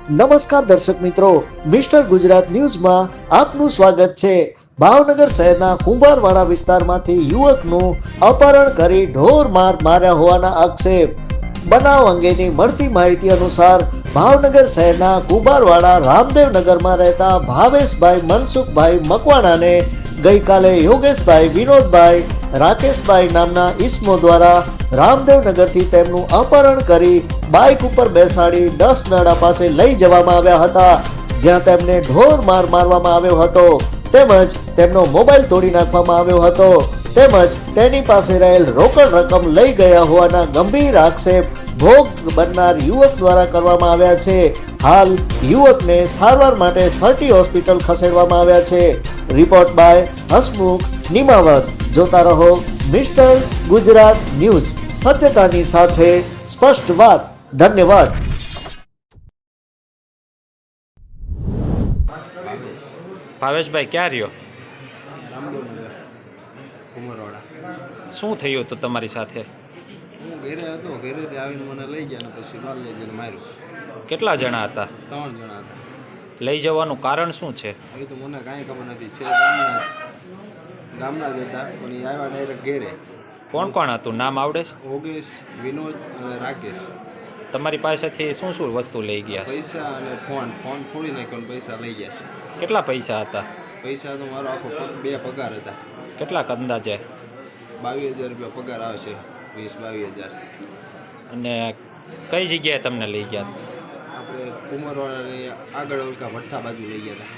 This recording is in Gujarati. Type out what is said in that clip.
નમસ્કાર દર્શક મિત્રો, મિસ્ટર ગુજરાત ન્યૂઝમાં આપનું સ્વાગત છે। ભાવનગર શહેરના કુંભારવાડા વિસ્તારમાંથી યુવકનું અપહરણ કરી ઢોર માર માર્યા હોવાના આક્ષેપ। બનાવ અંગેની મળતી માહિતી અનુસાર ભાવનગર શહેરના કુંભારવાડા રામદેવનગરમાં રહેતા ભાવેશભાઈ મનસુખભાઈ મકવાણાને ગઈકાલે યોગેશભાઈ વિનોદભાઈ રાકેશભાઈ નામના ઈસમો દ્વારા રામદેવનગરથી તેમનું અપહરણ કરી બાઇક ઉપર બેસાડી 10 નાળા પાસે લઈ જવામાં આવ્યા હતા, જ્યાં તેમને ઢોર માર મારવામાં આવ્યો હતો તેમજ તેમનો મોબાઈલ તોડી નાખવામાં આવ્યો હતો તેમજ તેની પાસે રહેલ રોકડ રકમ લઈ ગયા હોવાના ગંભીર આક્ષેપ ભોગ બનનાર યુવક દ્વારા કરવામાં આવ્યા છે। હાલ યુવકને સારવાર માટે સર્ટી હોસ્પિટલ ખસેડવામાં આવ્યા છે। Report by Hasmukh Nimavat. જોતા રહો મિસ્ટર ગુજરાત ન્યૂઝ, સત્યતાની સાથે સ્પષ્ટ વાત। ધન્યવાદ। ભાવેશભાઈ ક્યાં રહ્યો? રામદેવનગર કુંભારવાડા। શું થયું હતું તમારી સાથે? હું ઘરે હતો, ઘરેથી આવીને મને લઈ ગયા ને પછી બહાર લઈ જઈને માર્યું। કેટલા જણા હતા? 3 જણા હતા। લઈ જવાનું કારણ શું છે? એ તો મને કાંઈ ખબર નથી, છે ગામના જ હતા પણ એ આવ્યા ડાયરેક્ટ ઘેરે। કોણ કોણ હતું? નામ આવડે છે? યોગેશ, વિનોદ અને રાકેશ। તમારી પાસેથી શું શું વસ્તુ લઈ ગયા છે? પૈસા અને ફોન ફોડી નાખ્યો ને પૈસા લઈ ગયા છે। કેટલા પૈસા હતા? પૈસા તો મારો આખો 2 પગાર હતા। કેટલાક અંદાજે? 22,000 રૂપિયા પગાર આવે છે, 20-22,000। અને કઈ જગ્યાએ તમને લઈ ગયા? આપણે કુંભારવાડાની આગળ ઓળખા ભઠ્ઠા બાજુ લઈ ગયા હતા।